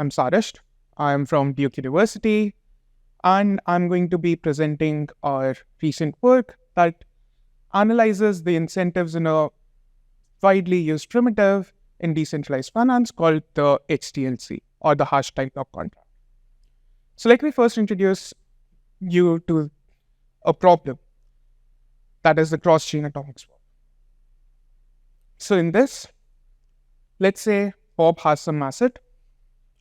I'm Sarasht. I'm from Duke University, and I'm going to be presenting our recent work that analyzes the incentives in a widely used primitive in decentralized finance called the HTLC, or the hash type lock contract. So let me first introduce you to a problem, that is the cross-chain atomic swap. So in this, let's say Bob has some asset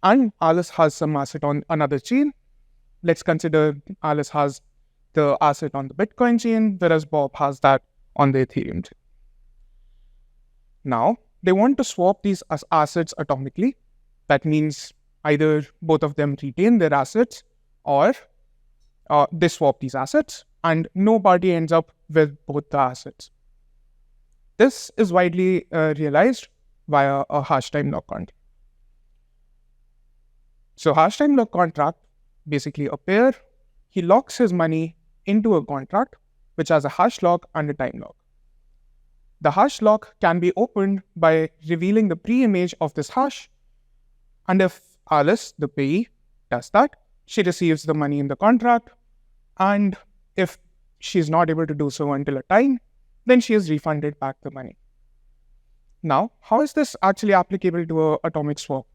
and Alice has some asset on another chain. Let's consider Alice has the asset on the Bitcoin chain, whereas Bob has that on the Ethereum chain. Now, they want to swap these as assets atomically. That means either both of them retain their assets or they swap these assets and no party ends up with both the assets. This is widely realized via a hash time lock contract. So hash time lock contract, basically a pair, he locks his money into a contract which has a hash lock and a time lock. The hash lock can be opened by revealing the pre-image of this hash, and if Alice, the payee, does that, she receives the money in the contract, and if she's not able to do so until a time, then she is refunded back the money. Now, how is this actually applicable to an atomic swap?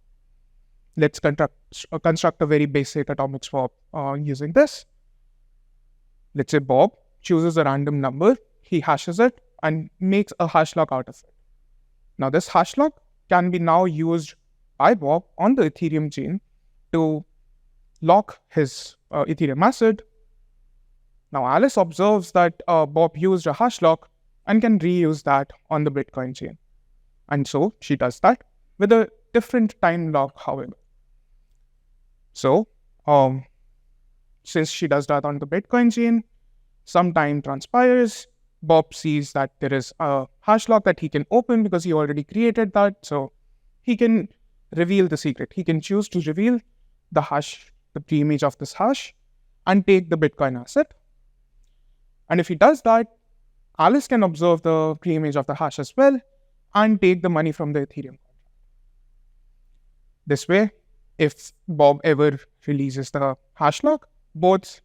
Let's construct a very basic atomic swap using this. Let's say Bob chooses a random number, he hashes it, and makes a hash lock out of it. Now, this hash lock can be now used by Bob on the Ethereum chain to lock his Ethereum asset. Now, Alice observes that Bob used a hash lock and can reuse that on the Bitcoin chain. And so she does that with a different time lock, however. So, since she does that on the Bitcoin chain, some time transpires. Bob sees that there is a hash lock that he can open because he already created that. So he can reveal the secret. He can choose to reveal the hash, the pre-image of this hash, and take the Bitcoin asset. And if he does that, Alice can observe the pre-image of the hash as well and take the money from the Ethereum contract. This way, if Bob ever releases the hash lock, both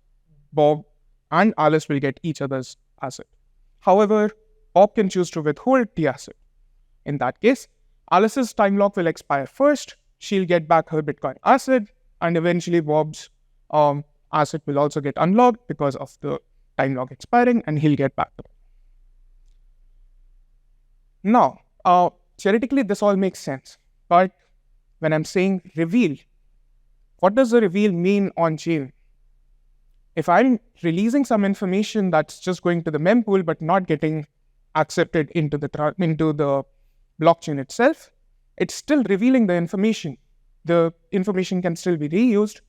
Bob and Alice will get each other's asset. However, Bob can choose to withhold the asset. In that case, Alice's time lock will expire first, she'll get back her Bitcoin asset, and eventually Bob's asset will also get unlocked because of the time lock expiring, and he'll get back the money. Now, theoretically, this all makes sense, but when I'm saying reveal, what does the reveal mean on chain? If I'm releasing some information that's just going to the mempool but not getting accepted into the blockchain itself, it's still revealing the information. The information can still be reused,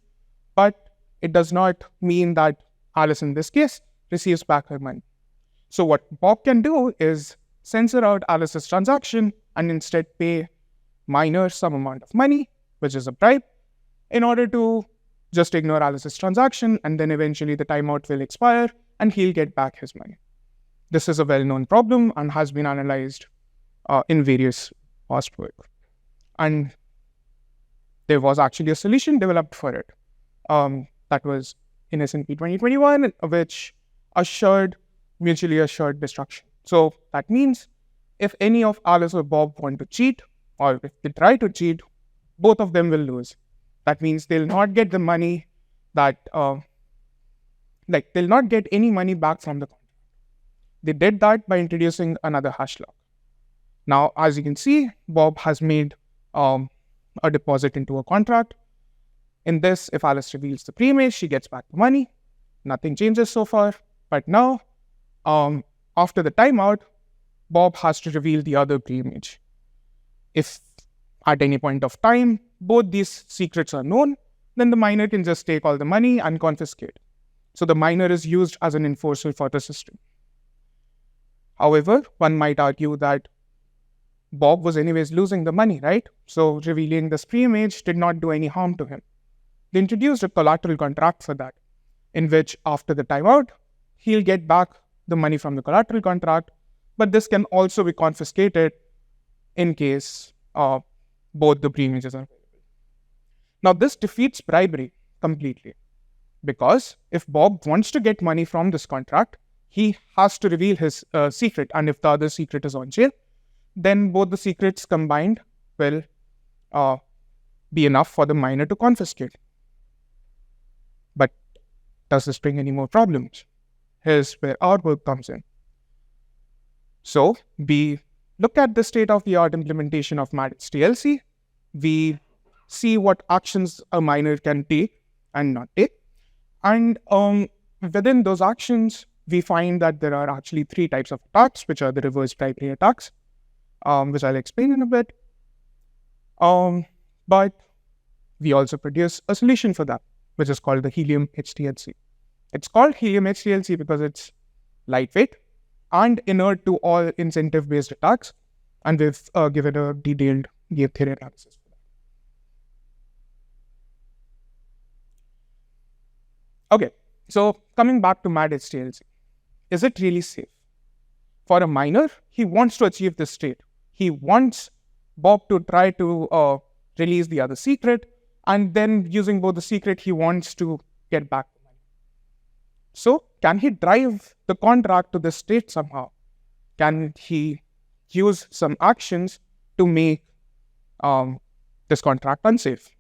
but it does not mean that Alice, in this case, receives back her money. So what Bob can do is censor out Alice's transaction and instead pay miners some amount of money, which is a bribe, in order to just ignore Alice's transaction, and then eventually the timeout will expire and he'll get back his money. This is a well-known problem and has been analyzed in various past work. And there was actually a solution developed for it. That was in S&P 2021, which assured mutually assured destruction. So that means if any of Alice or Bob want to cheat, or if they try to cheat, both of them will lose. That means they'll not get the money that, they'll not get any money back from the contract. They did that by introducing another hash lock. Now, as you can see, Bob has made a deposit into a contract. In this, if Alice reveals the pre-image, she gets back the money. Nothing changes so far. But now, after the timeout, Bob has to reveal the other pre-image. If at any point of time, both these secrets are known, then the miner can just take all the money and confiscate. So the miner is used as an enforcer for the system. However, one might argue that Bob was anyways losing the money, right? So revealing this pre-image did not do any harm to him. They introduced a collateral contract for that, in which after the timeout, he'll get back the money from the collateral contract, but this can also be confiscated in case both the pre-images are available. Now, this defeats bribery completely, because if Bob wants to get money from this contract, he has to reveal his secret. And if the other secret is on chain, then both the secrets combined will be enough for the miner to confiscate. But does this bring any more problems? Here's where our work comes in. So we look at the state-of-the-art implementation of MAD-HTLC. We see what actions a miner can take and not take. And within those actions, we find that there are actually 3 types of attacks, which are the reverse-bribery attacks, which I'll explain in a bit. But we also produce a solution for that, which is called the He-HTLC. It's called He-HTLC because it's lightweight and inert to all incentive-based attacks, and we've given a detailed game theory analysis for that. Okay, so coming back to MAD-HTLC, is it really safe? For a miner, he wants to achieve this state. He wants Bob to try to release the other secret, and then using both the secret, he wants to get back the money. So can he drive the contract to this state somehow? Can he use some actions to make this contract unsafe?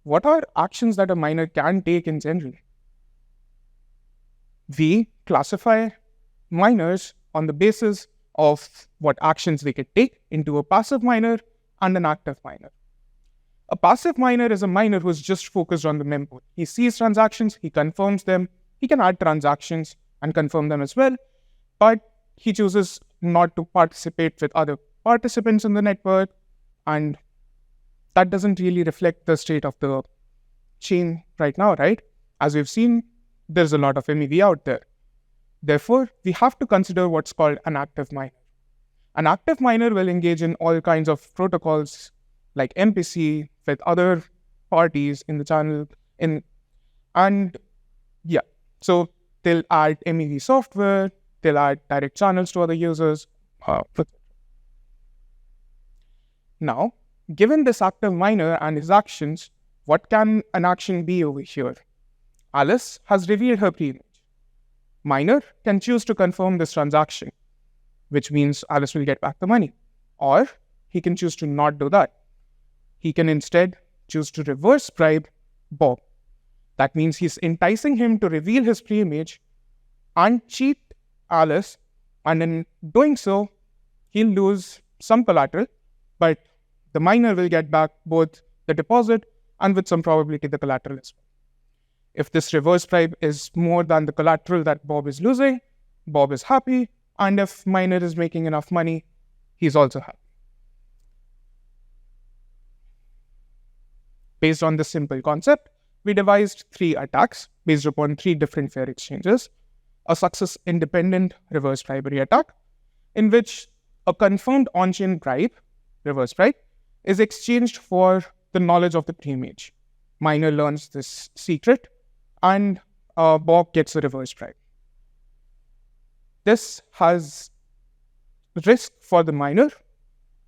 What are actions that a miner can take in general? We classify miners on the basis of what actions they can take into a passive miner and an active miner. A passive miner is a miner who is just focused on the mempool. He sees transactions, he confirms them, he can add transactions and confirm them as well, but he chooses not to participate with other participants in the network, and that doesn't really reflect the state of the chain right now, right? As we've seen, there's a lot of MEV out there. Therefore, we have to consider what's called an active miner. An active miner will engage in all kinds of protocols like MPC with other parties in the channel. So they'll add MEV software, they'll add direct channels to other users. Now, given this active miner and his actions, what can an action be over here? Alice has revealed her pre-image. Miner can choose to confirm this transaction, which means Alice will get back the money. Or he can choose to not do that. He can instead choose to reverse bribe Bob. That means he's enticing him to reveal his pre-image and cheat Alice, and in doing so, he'll lose some collateral, but the miner will get back both the deposit and with some probability the collateral as well. If this reverse bribe is more than the collateral that Bob is losing, Bob is happy, and if miner is making enough money, he's also happy. Based on this simple concept, we devised 3 attacks based upon 3 different fair exchanges. A success-independent reverse bribery attack, in which a confirmed on-chain bribe, reverse bribe, is exchanged for the knowledge of the pre-image. Miner learns this secret, and Bob gets a reverse bribe. This has risk for the miner,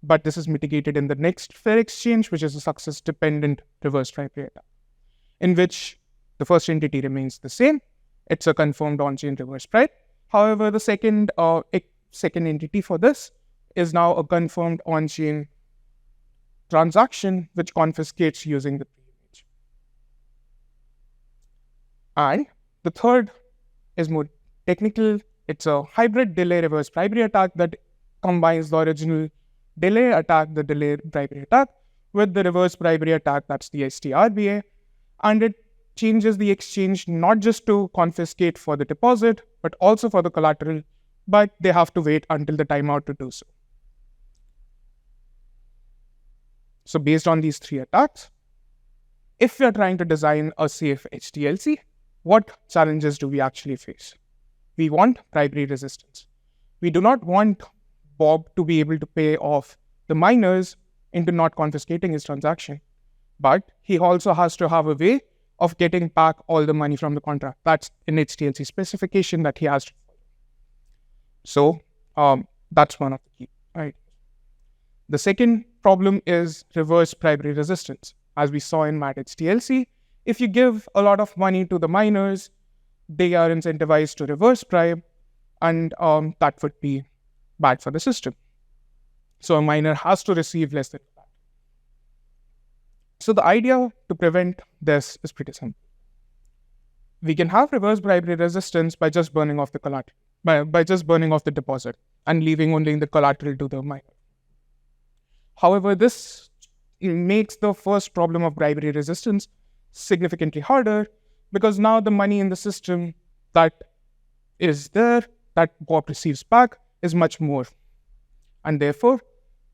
but this is mitigated in the next fair exchange, which is a success-dependent reverse bribery attack, in which the first entity remains the same. It's a confirmed on-chain reverse bribe. However, the second entity for this is now a confirmed on-chain transaction, which confiscates using the pre-image. And the third is more technical. It's a hybrid delay reverse bribery attack that combines the original delay attack, the delay bribery attack, with the reverse bribery attack, that's the STRBA, and it changes the exchange not just to confiscate for the deposit, but also for the collateral, but they have to wait until the timeout to do so. So based on these 3 attacks, if we are trying to design a safe HTLC, what challenges do we actually face? We want bribery resistance. We do not want Bob to be able to pay off the miners into not confiscating his transaction, but he also has to have a way of getting back all the money from the contract. That's an HTLC specification that he has to follow. So that's one of the key. Right. The second problem is reverse-bribery resistance. As we saw in MAD-HTLC, if you give a lot of money to the miners, they are incentivized to reverse bribe, and that would be bad for the system. So a miner has to receive less than that. So the idea to prevent this is pretty simple. We can have reverse bribery resistance by just burning off the collateral, by just burning off the deposit and leaving only the collateral to the miner. However, this makes the first problem of bribery resistance significantly harder, because now the money in the system that is there, that Bob receives back, is much more. And therefore,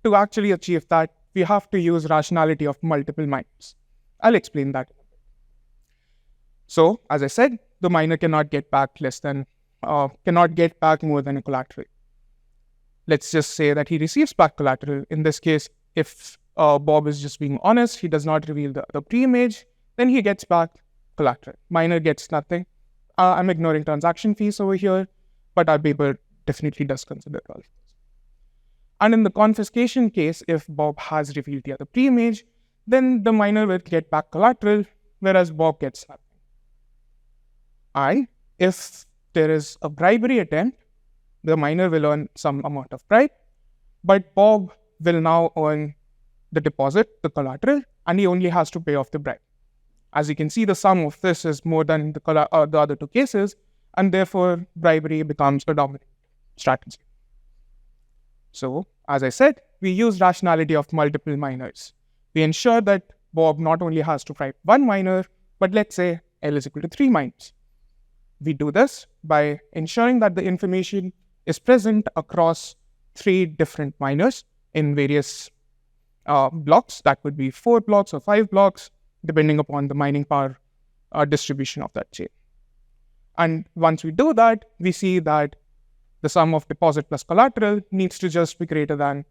to actually achieve that, we have to use rationality of multiple miners. I'll explain that in a bit. So, as I said, the miner cannot get back more than a collateral. Let's just say that he receives back collateral. In this case, if Bob is just being honest, he does not reveal the pre-image, then he gets back collateral. Miner gets nothing. I'm ignoring transaction fees over here, but our paper definitely does consider all of this. And in the confiscation case, if Bob has revealed the other pre-image, then the miner will get back collateral, whereas Bob gets nothing. And if there is a bribery attempt, the miner will earn some amount of bribe, but Bob will now earn the deposit, the collateral, and he only has to pay off the bribe. As you can see, the sum of this is more than the other two cases, and therefore bribery becomes a dominant strategy. So, as I said, we use rationality of multiple miners. We ensure that Bob not only has to bribe one miner, but let's say L is equal to 3 miners. We do this by ensuring that the information is present across 3 different miners in various blocks. That would be 4 blocks or 5 blocks, depending upon the mining power distribution of that chain. And once we do that, we see that the sum of deposit plus collateral needs to just be greater than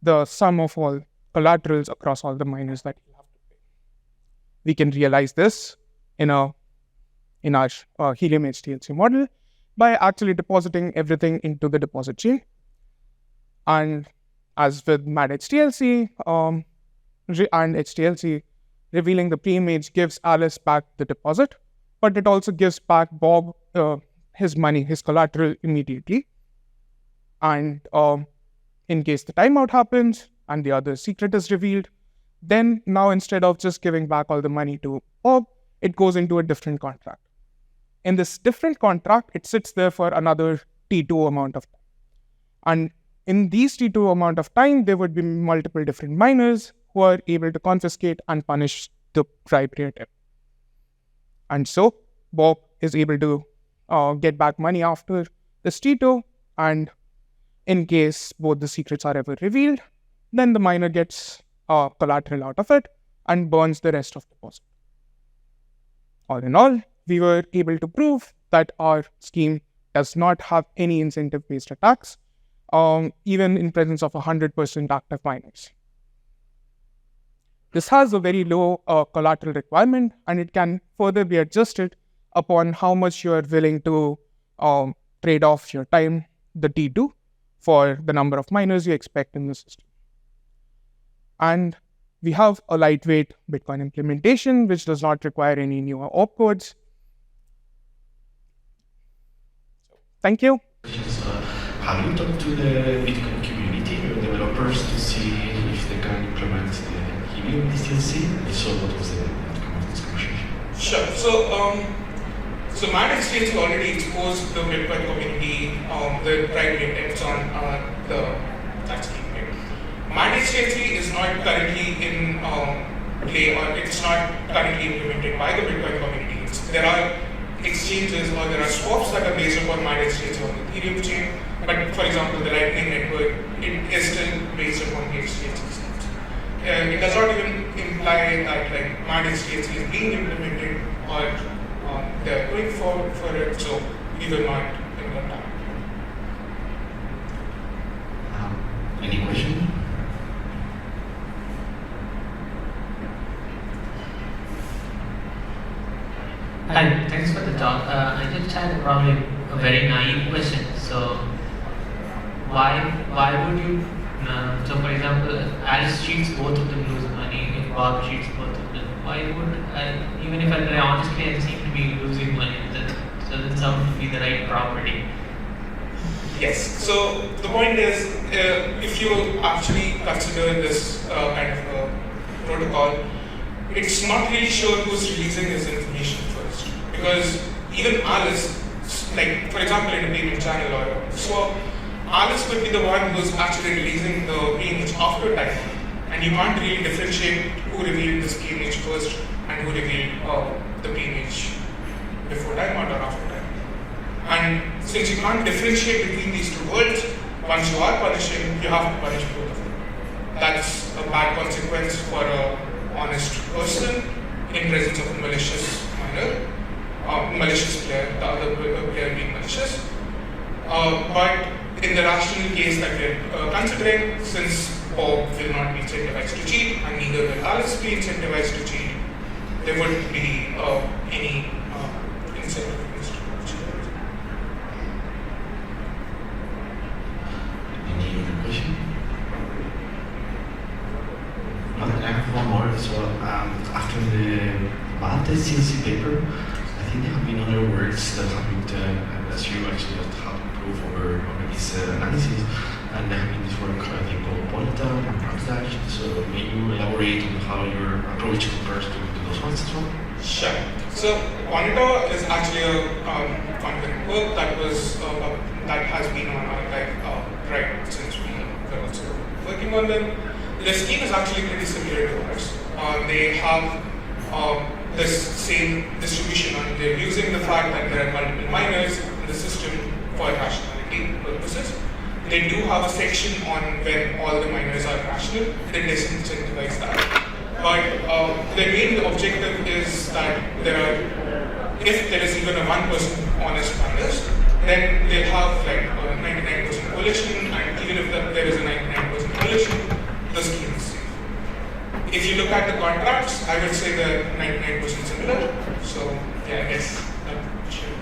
the sum of all collaterals across all the miners that you have to pay. We can realize this in our He-HTLC model by actually depositing everything into the deposit chain. And as with MAD-HTLC and HTLC, revealing the pre-image gives Alice back the deposit, but it also gives back Bob his money, his collateral, immediately. And in case the timeout happens and the other secret is revealed, then now instead of just giving back all the money to Bob, it goes into a different contract. In this different contract, it sits there for another T2 amount of time. And in these T2 amount of time, there would be multiple different miners who are able to confiscate and punish the bribery attempt. And so Bob is able to get back money after this T2, and in case both the secrets are ever revealed, then the miner gets collateral out of it and burns the rest of the deposit. All in all, we were able to prove that our scheme does not have any incentive-based attacks, even in presence of 100% active miners. This has a very low collateral requirement, and it can further be adjusted upon how much you are willing to trade off your time, the T2, for the number of miners you expect in the system. And we have a lightweight Bitcoin implementation, which does not require any new opcodes. Thank you. Have you talked to the Bitcoin community or developers to see if they can implement the He-HTLC? If so, what was the outcome of this conversation? Sure. So MAD-HTLC already exposed the Bitcoin community the bribery attempts on that scheme. MAD-HTLC is not currently in play, or it's not currently implemented by the Bitcoin community. There are exchanges or there are swaps that are based upon MAD-HTLC on the Ethereum chain, but for example, the Lightning Network, it is still based upon the HTLC schemes. It does not even imply that MAD-HTLC is being implemented or they're going for it, so we will not implement that. Any question? Hi, thanks for the talk. I just had probably a very naive question. So, why would you So, for example, Alice cheats, both of them lose money. If Bob cheats, both of them. Why would even if honestly I seem to be losing money, that doesn't sound to be the right property. Yes. So the point is, if you actually consider this kind of a protocol, it's not really sure who's releasing this information first. Because even Alice, like for example in a payment channel or so, Alice could be the one who's actually releasing the image after time. And you can't really differentiate who revealed this image first and who revealed the image before timeout or after time. And since you can't differentiate between these two worlds, once you are punishing, you have to punish both of them. That's a bad consequence for an honest person in presence of a malicious minor, malicious player, the other player being malicious. But in the rational case that we're considering, since Bob will not be incentivized to cheat and neither will Alice be incentivized to cheat, there wouldn't be any incentive. Any other question? I have one more. So after the MAD-HTLC paper, I think there have been other works that have been, as you actually have to prove over this analysis, and there have been this work I think called Polyton and Ramsdash. So may you elaborate on how your approach compares to those ones as well? Sure. So Monitor is actually a concurrent work that was that has been on archive right since we were also working on them. The scheme is actually pretty similar to ours. They have this same distribution, and they're using the fact that there are multiple minors in the system for rationality purposes. They do have a section on when all the minors are rational. They disincentivize that. But their main objective is that if there is even a 1% honest minors, then they'll have like a 99% coalition, and even if there is a 99% coalition, the scheme is safe. If you look at the contracts, I would say they're 99% similar. So yeah, I guess that should